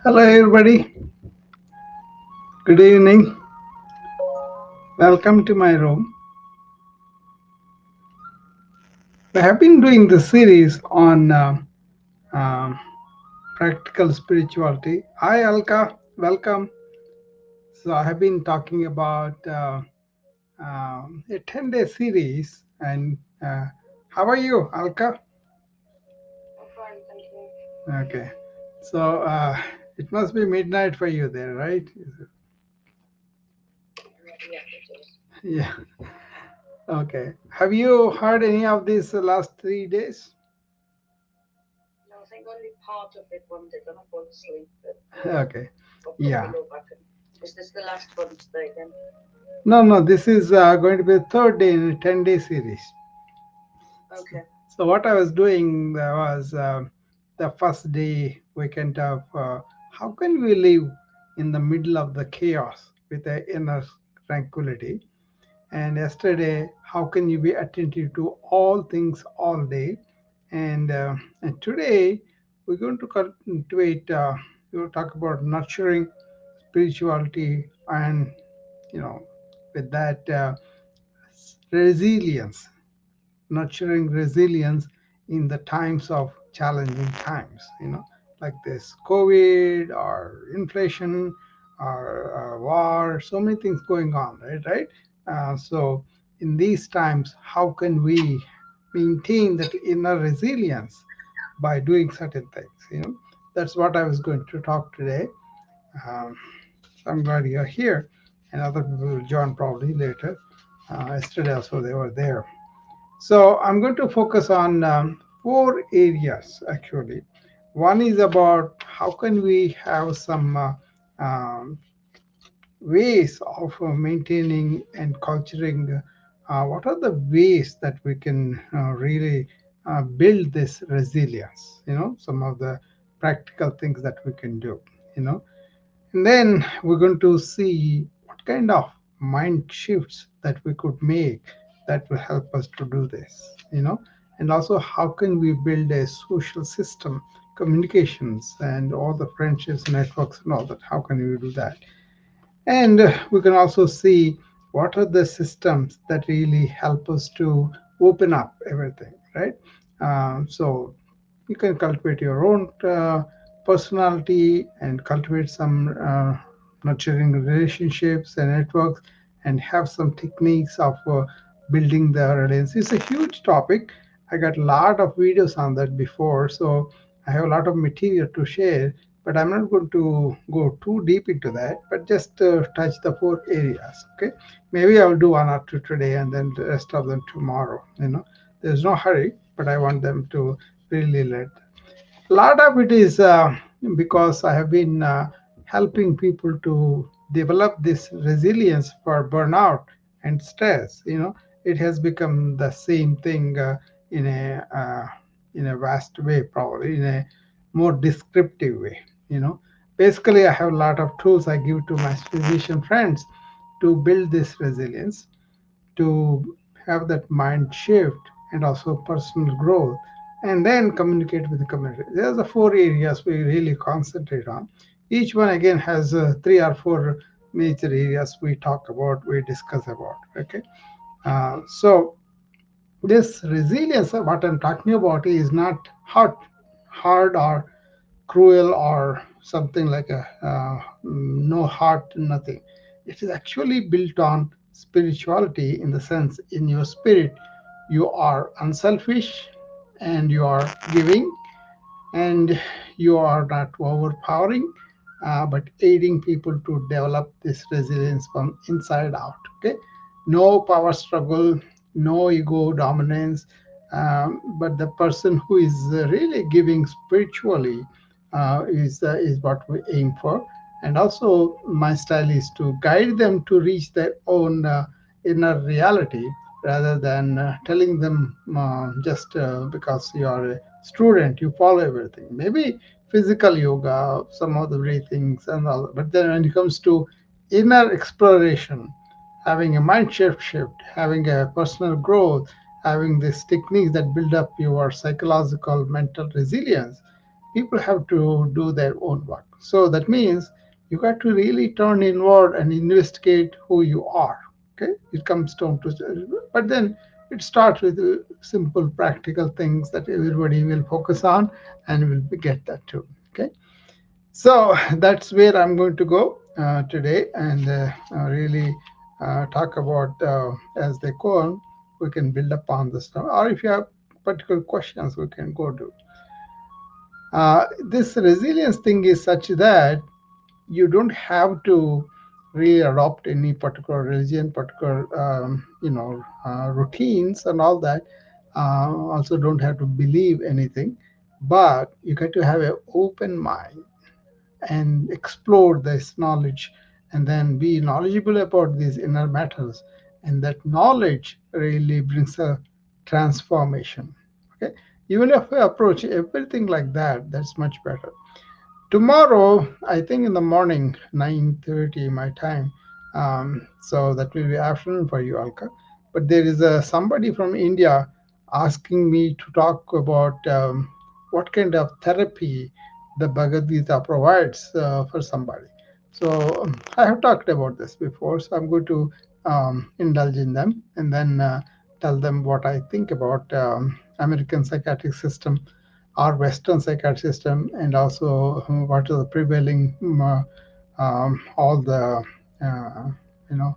Hello, everybody. Good evening. Welcome to my room. We have been doing the series on um practical spirituality. Hi, Alka. Welcome. So, I have been talking about a 10-day series. And how are you, Alka? I'm fine, thank you. Okay. So, it must be midnight for you there, right? Yes, it is. Yeah. Okay. Have you heard any of these last 3 days? No, I think only part of it one did when I fall asleep, but Okay. I'll probably Yeah. go back and. Is this the last one today then? No, no, this is going to be the third day in a 10-day series. Okay. So, what I was doing was the first day weekend of how can we live in the middle of the chaos with the inner tranquility. And yesterday, how can you be attentive to all things all day? And today, we're going to cultivate, we'll talk about nurturing spirituality and, you know, with that. Resilience, nurturing resilience in the times of challenging times, like this COVID or inflation or war, so many things going on, right? So, in these times, how can we maintain that inner resilience by doing certain things? That's what I was going to talk today. Um, so I'm glad you're here, and other people will join probably later. Yesterday also they were there. So I'm going to focus on four areas actually. One is about how can we have some ways of maintaining and culturing. What are the ways that we can really build this resilience? Some of the practical things that we can do. You know, and then we're going to see what kind of mind shifts that we could make that will help us to do this. And also how can we build a social system, communications, and all the friendships, networks, and all that. How can we do that? And we can also see what are the systems that really help us to open up everything, right? So you can cultivate your own personality and cultivate some nurturing relationships and networks and have some techniques of building the reliance. It's a huge topic. I got a lot of videos on that before, so I have a lot of material to share, but I'm not going to go too deep into that, but just touch the four areas. Okay, maybe I'll do one or two today and then the rest of them tomorrow. There's no hurry, but I want them to really let. A lot of it is because I have been helping people to develop this resilience for burnout and stress. It has become the same thing in a vast way, probably in a more descriptive way. Basically, I have a lot of tools I give to my physician friends to build this resilience, to have that mind shift and also personal growth, and then communicate with the community. There's the four areas we really concentrate on. Each one again has three or four major areas we talk about, we discuss about. Okay, so this resilience, what I'm talking about, is not hard or cruel or something like a no heart, nothing. It is actually built on spirituality in the sense in your spirit you are unselfish and you are giving and you are not overpowering, but aiding people to develop this resilience from inside out. Okay, no power struggle, no ego dominance, but the person who is really giving spiritually is what we aim for. And also, my style is to guide them to reach their own inner reality rather than telling them just because you are a student, you follow everything. Maybe physical yoga, some of the breathings and all. But then when it comes to inner exploration, having a mind shift, having a personal growth, having these techniques that build up your psychological mental resilience, people have to do their own work. So that means you got to really turn inward and investigate who you are. Okay, it comes down to, but then it starts with simple practical things that everybody will focus on and will get that too. Okay, so that's where I'm going to go today, and really talk about as they go on. We can build upon this now, or if you have particular questions, we can go to. This resilience thing is such that you don't have to really adopt any particular religion, particular routines and all that. Also, don't have to believe anything, but you got to have an open mind and explore this knowledge, and then be knowledgeable about these inner matters, and that knowledge really brings a transformation. Okay, even if we approach everything like that, that's much better. Tomorrow, I think in the morning, 9:30 my time. So that will be afternoon for you, Alka. But there is somebody from India asking me to talk about what kind of therapy the Bhagavad Gita provides for somebody. So I have talked about this before, so I'm going to indulge in them, and then tell them what I think about American psychiatric system, our Western psychiatric system, and also what are the prevailing all the uh, you know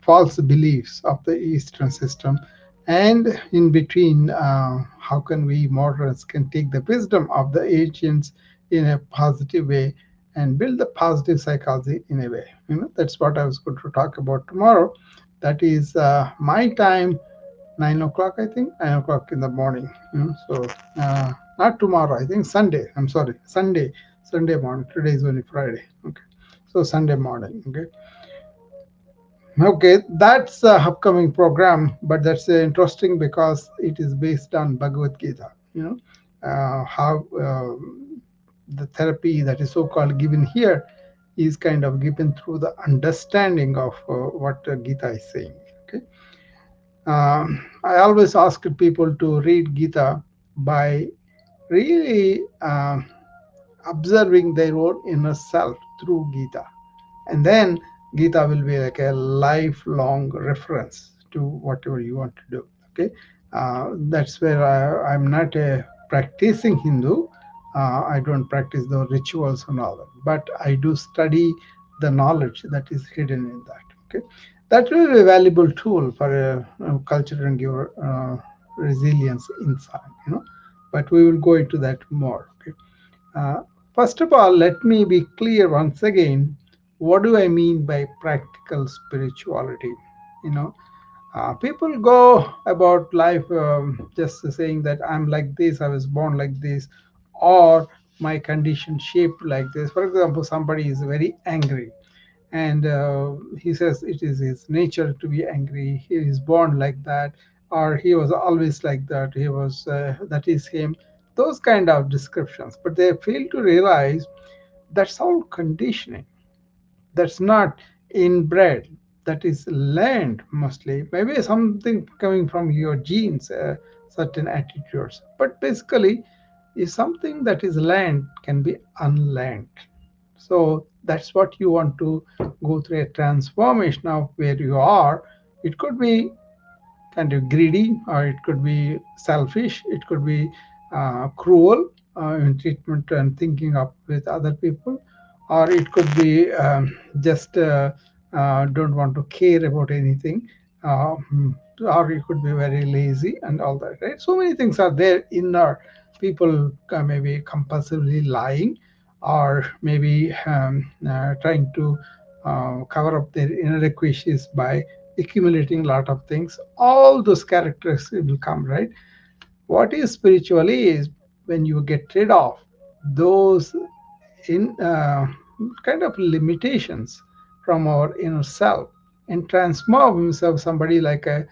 false beliefs of the Eastern system, and in between, how can we moderns can take the wisdom of the ancients in a positive way and build the positive psychology in a way. That's what I was going to talk about tomorrow. That is my time, 9 o'clock, I think, 9 o'clock in the morning. So not tomorrow, I think Sunday. I'm sorry, Sunday, Sunday morning. Today is only Friday. Okay, so Sunday morning. Okay, okay, that's the upcoming program, but that's interesting because it is based on Bhagavad Gita. How the therapy that is so-called given here is kind of given through the understanding of what Gita is saying. Okay. I always ask people to read Gita by really observing their own inner self through Gita. And then Gita will be like a lifelong reference to whatever you want to do. Okay, that's where I'm not a practicing Hindu. I don't practice the rituals and all that, but I do study the knowledge that is hidden in that. Okay, that will be a valuable tool for culture and your resilience inside. But we will go into that more. Okay. Uh, First of all, let me be clear once again. What do I mean by practical spirituality? You know, People go about life just saying that I'm like this, I was born like this, or my condition shaped like this. For example, somebody is very angry, and he says it is his nature to be angry. He is born like that, or he was always like that. He was that is him. Those kind of descriptions, but they fail to realize that's all conditioning. That's not inbred. That is learned mostly. Maybe something coming from your genes, certain attitudes. But basically, is something that is learned can be unlearned. So that's what you want to go through a transformation of where you are. It could be kind of greedy, or it could be selfish, it could be cruel in treatment and thinking up with other people, or it could be just don't want to care about anything, uh, or it could be very lazy and all that, right? So many things are there in our people, maybe compulsively lying, or maybe trying to cover up their inadequacies by accumulating a lot of things. All those characters will come, right? What is spiritually is when you get rid of those in kind of limitations from our inner self and transform himself somebody like a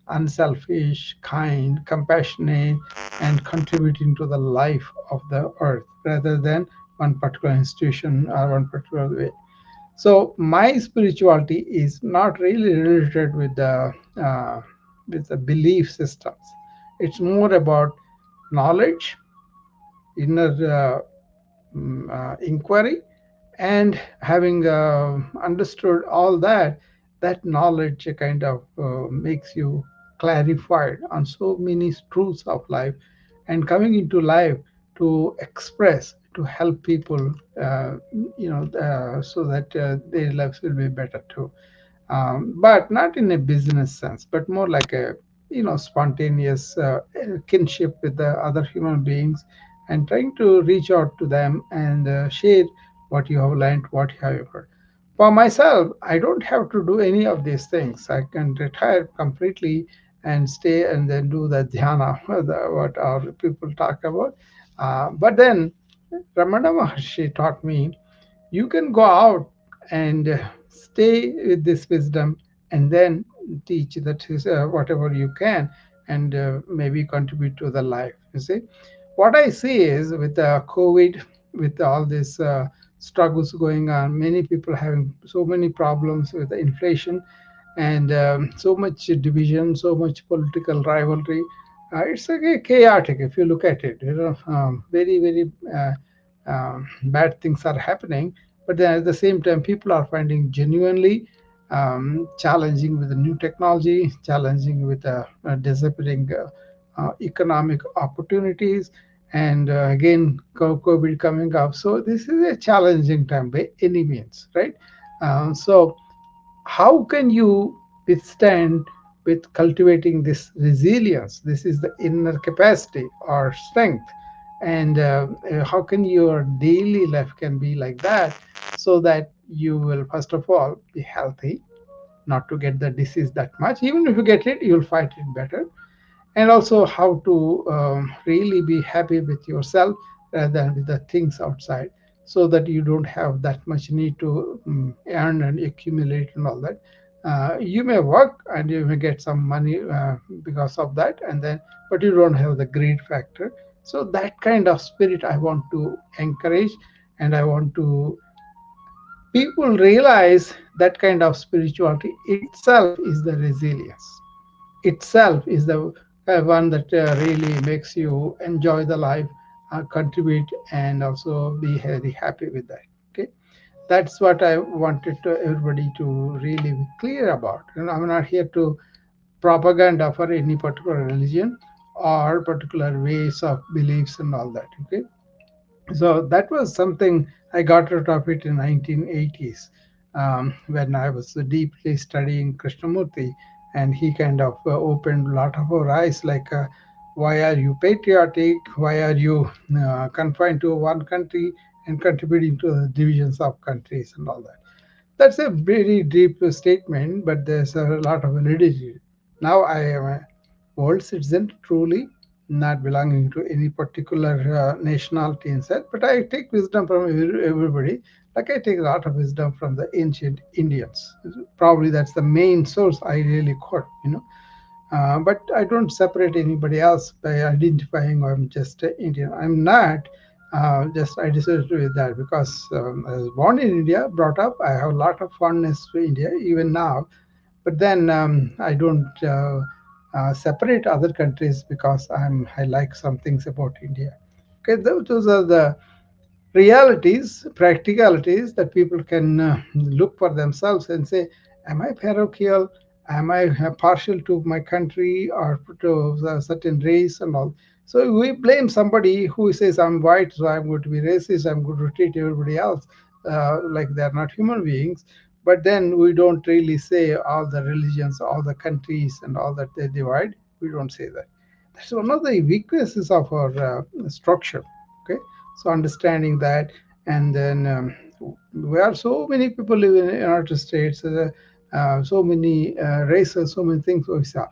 unselfish, kind, compassionate, and contributing to the life of the earth rather than one particular institution or one particular way. So my spirituality is not really related with the belief systems. It's more about knowledge, inner inquiry, and having understood all that, that knowledge kind of makes you clarified on so many truths of life, and coming into life to express, to help people, so that their lives will be better too. But not in a business sense, but more like a spontaneous kinship with the other human beings, and trying to reach out to them and share what you have learned, what you have heard. For myself, I don't have to do any of these things. I can retire completely and stay and then do the dhyana, what our people talk about. But then Ramana Maharshi taught me you can go out and stay with this wisdom, and then teach that is whatever you can, and maybe contribute to the life. You see, what I see is with COVID, with all these struggles going on, many people having so many problems with the inflation, and so much division, so much political rivalry. It's chaotic if you look at it. Very, very bad things are happening. But then at the same time, people are finding genuinely challenging with the new technology, challenging with disappearing economic opportunities, and again, COVID coming up. So this is a challenging time by any means, right? So how can you withstand with cultivating this resilience? This is the inner capacity or strength. And how can your daily life can be like that, so that you will first of all be healthy, not to get the disease that much. Even if you get it, you'll fight it better. And also how to really be happy with yourself rather than with the things outside, so that you don't have that much need to earn and accumulate and all that. You may work and you may get some money because of that, and then but you don't have the greed factor. So that kind of spirit I want to encourage, and I want to people realize that kind of spirituality itself is the resilience, itself is the one that really makes you enjoy the life, contribute, and also be very happy with that. Okay, that's what I wanted to everybody to really be clear about. And I'm not here to propaganda for any particular religion or particular ways of beliefs and all that. Okay, so that was something I got out of it in 1980s, when I was deeply studying Krishnamurti, and he kind of opened a lot of our eyes, like, why are you patriotic? Why are you confined to one country and contributing to the divisions of countries and all that? That's a very deep statement, but there's a lot of validity. Now I am a world citizen, truly not belonging to any particular nationality and set, but I take wisdom from everybody. Like I take a lot of wisdom from the ancient Indians. Probably that's the main source I really quote, but I don't separate anybody else by identifying I'm just Indian. I'm not. Just I decided with that because I was born in India, brought up. I have a lot of fondness to India even now. But then I don't separate other countries because I like some things about India. Okay, those are the realities, practicalities that people can look for themselves and say, am I parochial? Am I partial to my country or to a certain race and all? So we blame somebody who says, I'm white, so I'm going to be racist, I'm going to treat everybody else like they're not human beings. But then we don't really say all the religions, all the countries, and all that they divide. We don't say that. That's one of the weaknesses of our structure. Okay, so understanding that, and then we are so many people live in United States, so many races, so many things we saw.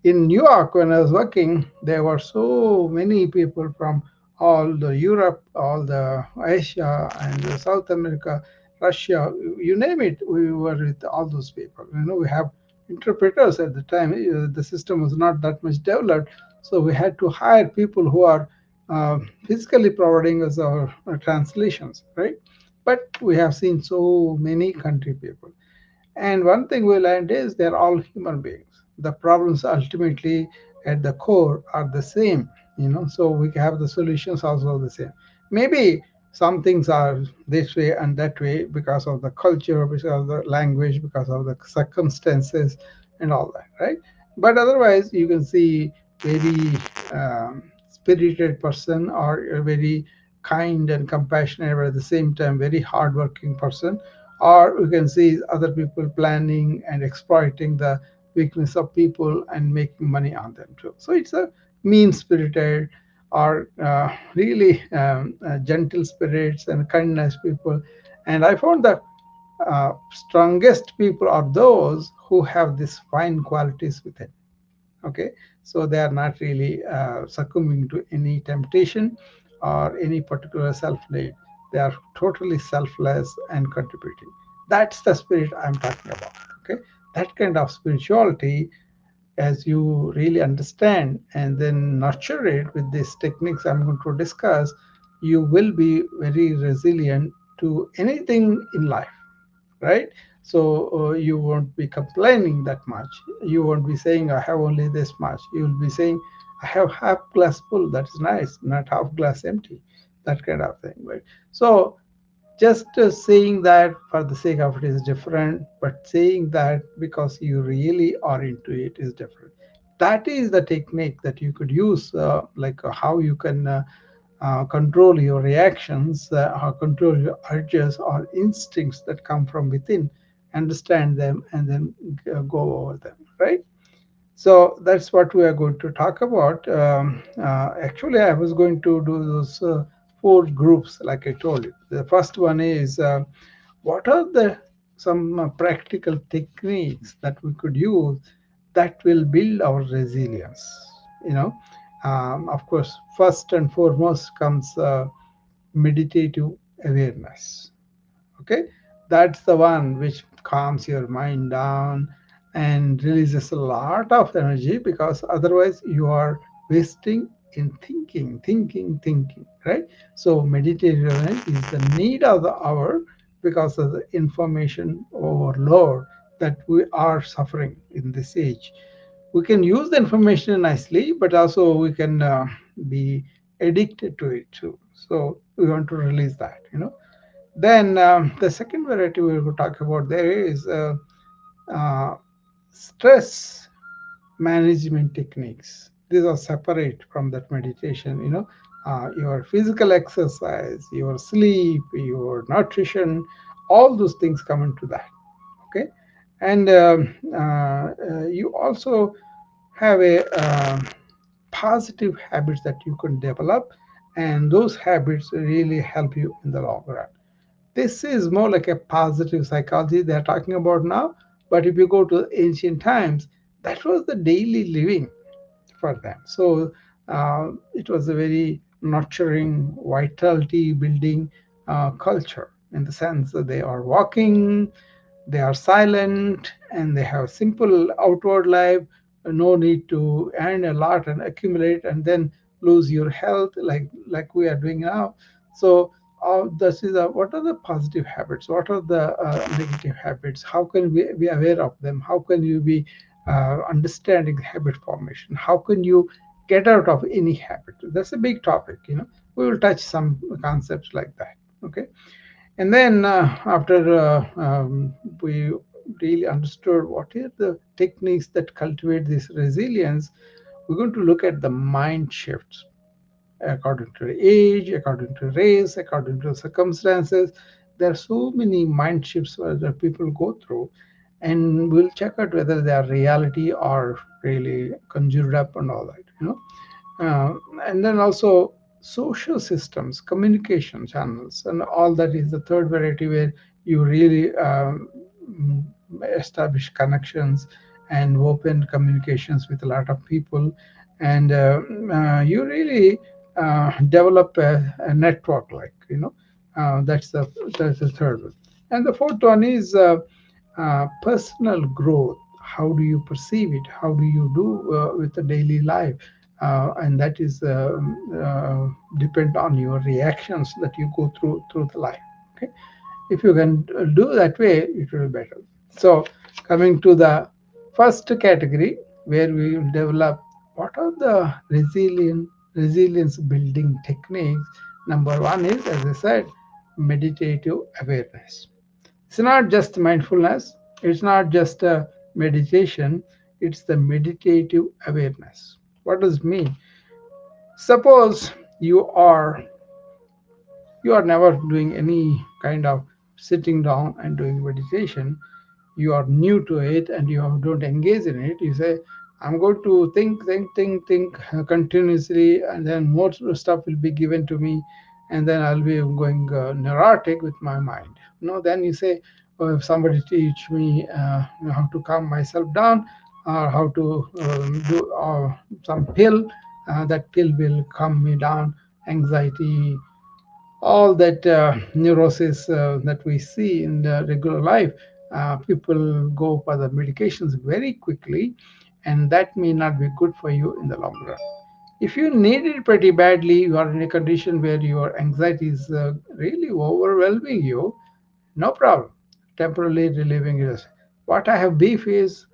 In New York, when I was working, there were so many people from all the Europe, all the Asia, and the South America, Russia, you name it. We were with all those people. We have interpreters at the time. The system was not that much developed, so we had to hire people who are physically providing us our translations, right? But we have seen so many country people. And one thing we learned is they're all human beings. The problems ultimately at the core are the same, so we have the solutions also the same. Maybe some things are this way and that way because of the culture, because of the language, because of the circumstances, and all that, right? But otherwise, you can see very spirited person, or a very kind and compassionate, but at the same time very hardworking person. Or we can see other people planning and exploiting the weakness of people and making money on them too. So it's a mean spirited, or really gentle spirits and kindness people. And I found that strongest people are those who have these fine qualities within. Okay, so they are not really succumbing to any temptation or any particular self-need. They are totally selfless and contributing. That's the spirit I'm talking about. Okay, that kind of spirituality, as you really understand and then nurture it with these techniques I'm going to discuss, you will be very resilient to anything in life, right? So you won't be complaining that much. You won't be saying I have only this much. You will be saying I have half glass full. That is nice, not half glass empty. That kind of thing, right? So just saying that for the sake of it is different, but saying that because you really are into it is different. That is the technique that you could use, like how you can control your reactions, or control your urges or instincts that come from within, understand them, and then go over them, right? So that's what we are going to talk about. Actually, I was going to do those four groups, like I told you. The first one is what are the some practical techniques that we could use that will build our resilience. You know, of course, first and foremost comes meditative awareness. Okay, that's the one which calms your mind down and releases a lot of energy, because otherwise you are wasting in thinking, right? So meditation is the need of the hour because of the information overload that we are suffering in this age. We can use the information nicely, but also we can be addicted to it too. So we want to release that, then the second variety we will talk about there is uh, stress management techniques. These are separate from that meditation. Your physical exercise, your sleep, your nutrition, all those things come into that. Okay, and you also have a positive habits that you can develop, and those habits really help you in the long run. This is more like a positive psychology they're talking about now. But if you go to ancient times, that was the daily living for them. So it was a very nurturing, vitality building culture, in the sense that they are walking, they are silent, and they have simple outward life. No need to earn a lot and accumulate and then lose your health like we are doing now. So this is what are the positive habits? What are the negative habits? How can we be aware of them? How can you be understanding habit formation? How can you get out of any habit? That's a big topic. We will touch some concepts like that. Okay, and then after we really understood what are the techniques that cultivate this resilience, we're going to look at the mind shifts according to age, according to race, according to circumstances. There are so many mind shifts that people go through, and we'll check out whether they are reality or really conjured up and all that. Uh, and then also social systems, communication channels, and all that is the third variety, where you really establish connections and open communications with a lot of people, and you really develop a network, like that's the third one. And the fourth one is personal growth. How do you perceive it? How do you do with the daily life? And that is depend on your reactions that you go through the life. Okay, if you can do that way, it will be better. So coming to the first category, where we will develop what are the resilience building techniques Number one is, as I said, meditative awareness. It's not just mindfulness, it's not just a meditation, it's the meditative awareness. What does it mean? Suppose you are never doing any kind of sitting down and doing meditation. You are new to it and you don't engage in it. You say, I'm going to think continuously, and then more stuff will be given to me, and then I'll be going neurotic with my mind. No, then you say, oh, if somebody teach me how to calm myself down, or how to do some pill, that pill will calm me down, anxiety, all that neurosis that we see in the regular life. People go for the medications very quickly, and that may not be good for you in the long run. If you need it pretty badly, you are in a condition where your anxiety is really overwhelming you, no problem. Temporarily relieving it. What I have beef is,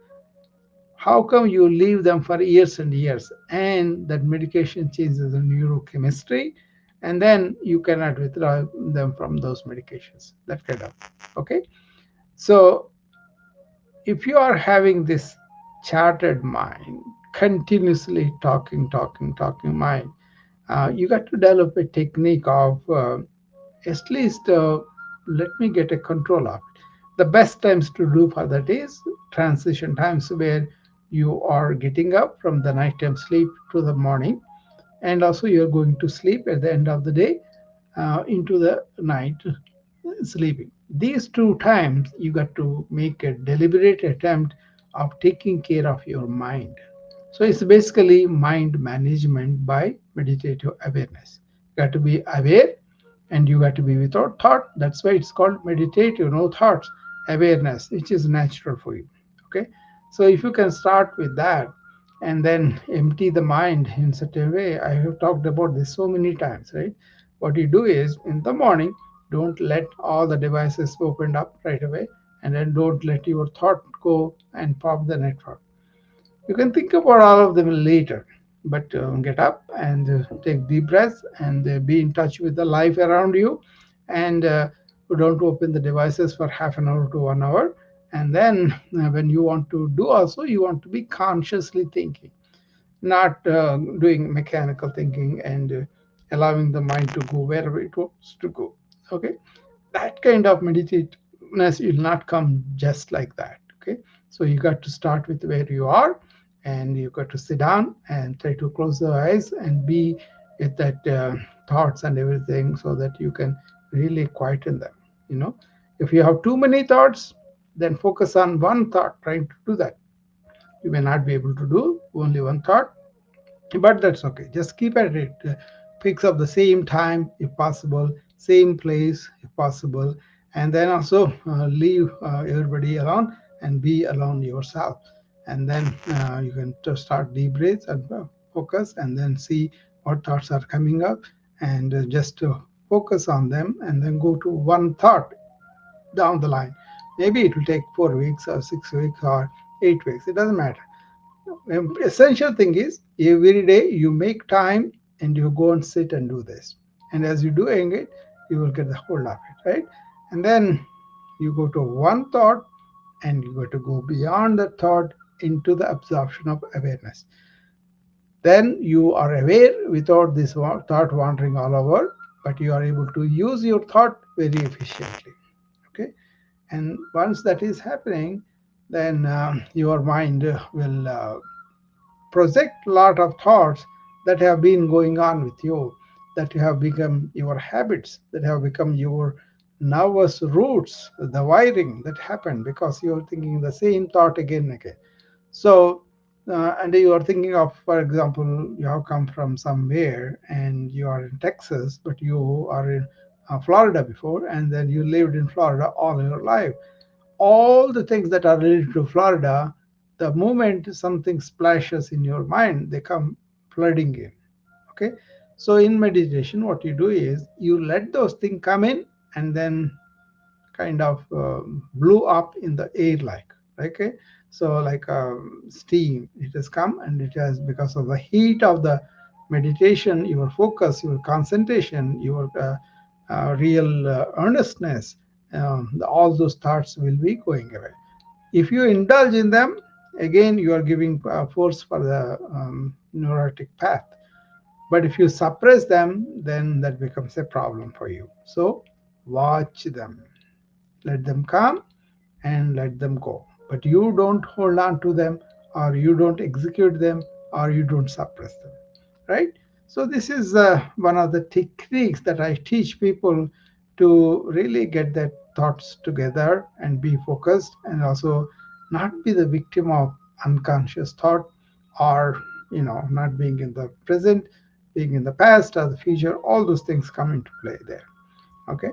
how come you leave them for years and years, and that medication changes the neurochemistry, and then you cannot withdraw them from those medications, that kind of. Okay, so if you are having this chartered mind, continuously talking mind, you got to develop a technique of at least let me get a control of it. The best times to do for that is transition times, where you are getting up from the nighttime sleep to the morning, and also you're going to sleep at the end of the day into the night sleeping. These two times you got to make a deliberate attempt of taking care of your mind. So it's basically mind management by meditative awareness. You got to be aware, and you got to be without thought. That's why it's called meditative, no thoughts, awareness, which is natural for you. Okay, so if you can start with that, and then empty the mind in such a way. I have talked about this so many times, right? What you do is, in the morning, don't let all the devices open up right away, and then don't let your thought go and pop the network. You can think about all of them later, but get up and take deep breaths, and be in touch with the life around you, and don't open the devices for half an hour to 1 hour. And then when you want to do, also you want to be consciously thinking, not doing mechanical thinking, and allowing the mind to go wherever it wants to go. Okay, that kind of meditativeness will not come just like that. Okay, so you got to start with where you are, and you got to sit down and try to close the eyes and be with that thoughts and everything, so that you can really quieten them. you know if you have too many thoughts, then focus on one thought, trying to do that. You may not be able to do only one thought, but that's okay. Just keep at it. Fix up the same time if possible, same place if possible, and then also leave everybody alone and be alone yourself. And then you can just start deep breaths and focus, and then see what thoughts are coming up, and just focus on them, and then go to one thought down the line. Maybe it will take 4 weeks or 6 weeks or 8 weeks. It doesn't matter. Essential thing is, every day you make time and you go and sit and do this, and as you're doing it, you will get the hold of it, right? And then you go to one thought, and you got to go beyond the thought into the absorption of awareness. Then you are aware without this thought wandering all over, but you are able to use your thought very efficiently. Okay, and once that is happening, then your mind will project a lot of thoughts that have been going on with you, that have become your habits, that have become your nervous roots, the wiring that happened because you're thinking the same thought again and again. So, and you are thinking of, for example, you have come from somewhere and you are in Texas, but you are in Florida before, and then you lived in Florida all your life. All the things that are related to Florida, the moment something splashes in your mind, they come flooding in. Okay, so in meditation, what you do is you let those things come in, and then kind of blew up in the air, like, okay, so like steam, it has come, and it has, because of the heat of the meditation, your focus, your concentration, your real earnestness, all those thoughts will be going away. If you indulge in them, again, you are giving force for the neurotic path. But if you suppress them, then that becomes a problem for you. So watch them, let them come and let them go. But you don't hold on to them, or you don't execute them, or you don't suppress them, right? So, this is one of the techniques that I teach people to really get their thoughts together and be focused, and also not be the victim of unconscious thought, or not being in the present, being in the past or the future. All those things come into play there. Okay,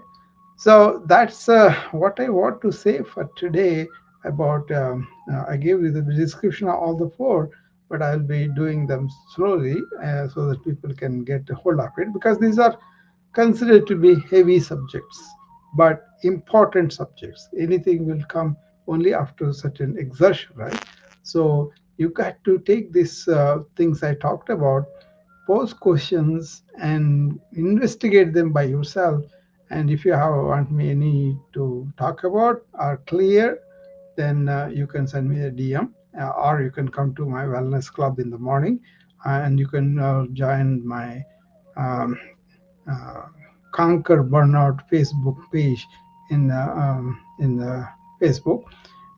so that's what I want to say for today about. I gave you the description of all the four, but I'll be doing them slowly so that people can get a hold of it, because these are considered to be heavy subjects, but important subjects. Anything will come only after certain exertion, right? So you got to take these things I talked about, pose questions and investigate them by yourself. And if you have want me any to talk about or clear, then you can send me a DM, or you can come to my wellness club in the morning, and you can join my um, uh, Conquer Burnout Facebook page in Facebook,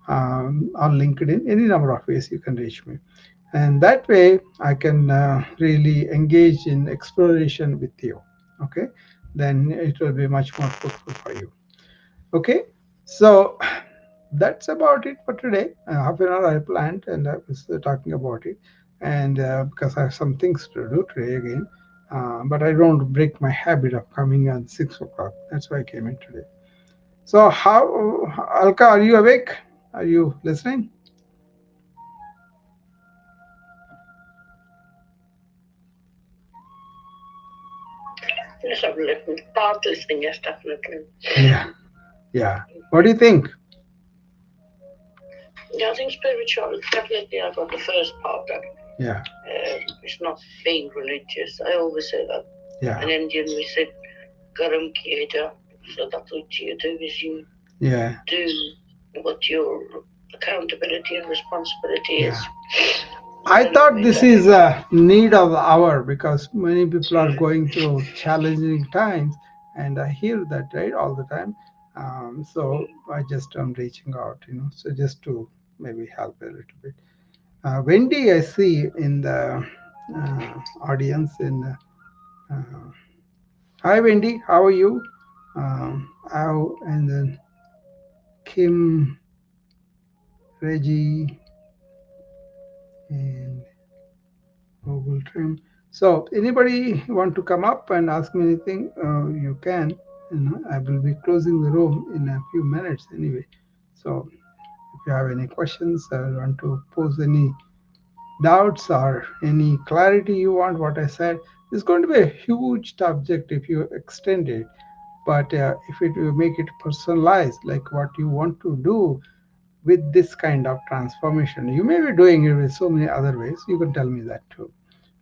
or LinkedIn. Any number of ways you can reach me, and that way I can really engage in exploration with you. Okay, then it will be much more fruitful for you. Okay, so that's about it for today. Half an hour I planned, and I was talking about it, and because I have some things to do today again, but I don't break my habit of coming at 6 o'clock. That's why I came in today. So, how, Alka, are you awake? Are you listening? Yes, I'm listening. Part listening, yes, definitely. Yeah, yeah. What do you think? Yeah, I think spiritual, definitely I got the first part of it. Yeah, It's not being religious. I always say that. yeah, In Indian, we say garam kiya. So that's what you do, is you yeah, do what your accountability and responsibility yeah. is. I And thought maybe this I is think, a need of the hour, because many people are mm, going through challenging times, and I hear that, right, all the time. So I just am reaching out, so just to maybe help a little bit. Wendy, I see in the audience. Hi, Wendy, how are you? How, and then Kim, Reggie, and Google Trim. So, anybody want to come up and ask me anything? You can. I will be closing the room in a few minutes anyway. So, if you have any questions or want to pose any doubts or any clarity you want, what I said, it's going to be a huge subject if you extend it. But if it you make it personalized, like what you want to do with this kind of transformation, you may be doing it with so many other ways. You can tell me that too.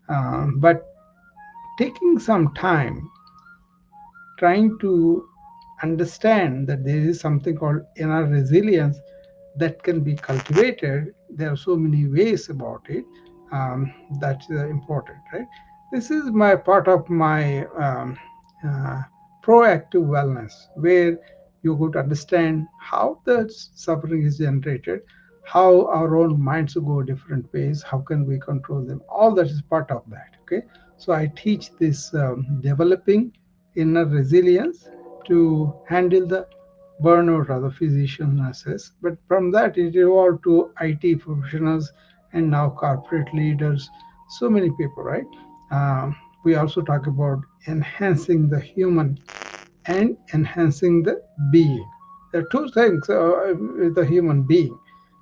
But taking some time trying to understand that there is something called inner resilience that can be cultivated. There are so many ways about it. That's important, right? This is my part of my uh, proactive wellness, where you could understand how the suffering is generated, how our own minds go different ways, how can we control them. All that is part of that. Okay, so I teach this developing inner resilience to handle the burnout of the physician nurses. But from that, it evolved to IT professionals and now corporate leaders. So many people, right? Um, we also talk about enhancing the human and enhancing the being. There are two things with the human being.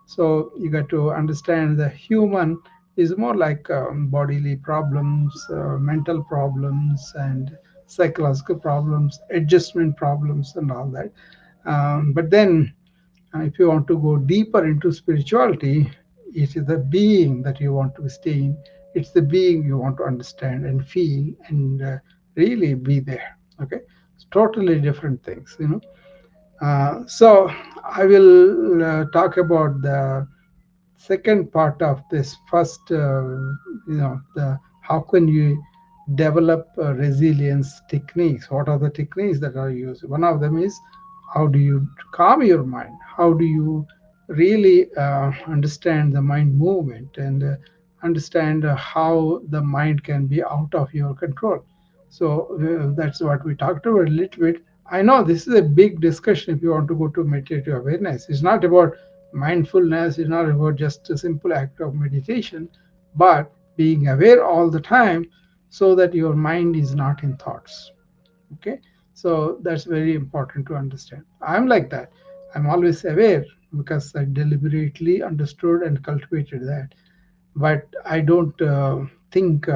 So you got to understand the human is more like bodily problems, mental problems, and psychological problems, adjustment problems, and all that. But then, if you want to go deeper into spirituality, it is the being that you want to stay in, It's the being you want to understand and feel and really be there. Okay, it's totally different things, you know. So I will talk about the second part of this first, the how can you develop resilience techniques. What are the techniques that are used? One of them is how do you calm your mind, how do you really understand the mind movement and understand how the mind can be out of your control. So that's what we talked about a little bit. I know this is a big discussion. If you want to go to meditative awareness, it's not about mindfulness, is not about just a simple act of meditation, but being aware all the time so that your mind is not in thoughts. Okay, so that's very important to understand. I'm like that. I'm always aware because I deliberately understood and cultivated that. But I don't think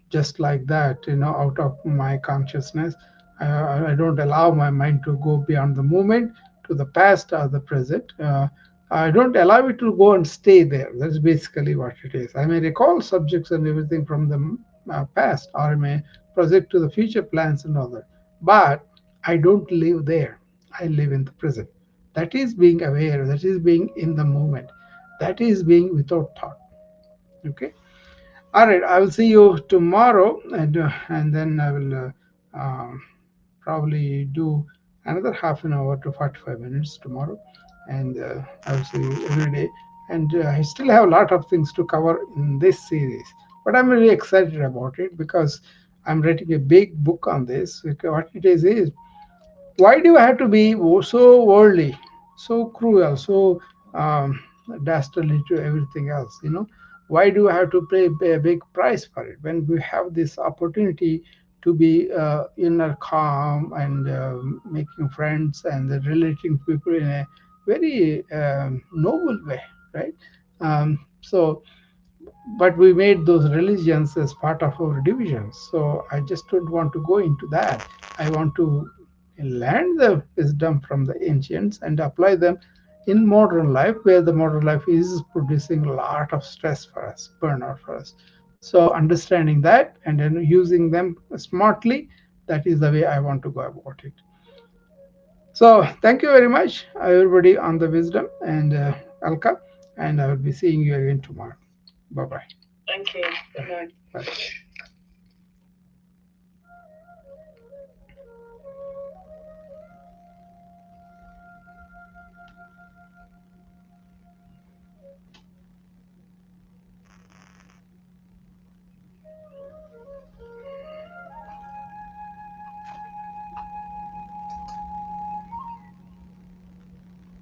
just like that, you know, out of my consciousness. I don't allow my mind to go beyond the moment to the past or the present. I don't allow it to go and stay there. That's basically what it is. I may recall subjects and everything from the past, or I may project to the future plans and all that. But I don't live there. I live in the present. That is being aware. That is being in the moment. That is being without thought. Okay. All right. I will see you tomorrow, and then I will probably do another half an hour to 45 minutes tomorrow, and I will see you every day. And I still have a lot of things to cover in this series, but I'm really excited about it because I'm writing a big book on this. What it is why do you have to be so worldly, so cruel, so um, dastardly to everything else? You know, why do I have to pay a big price for it when we have this opportunity to be inner calm and making friends and relating to people in a very noble way, right? So but we made those religions as part of our divisions. So I just don't want to go into that. I want to learn the wisdom from the ancients and apply them in modern life, where the modern life is producing a lot of stress for us, burnout for us. So understanding that and then using them smartly, that is the way I want to go about it. So thank you very much, everybody, on the wisdom and Alka, and I will be seeing you again tomorrow. Bye bye. Thank you. Good night. Bye.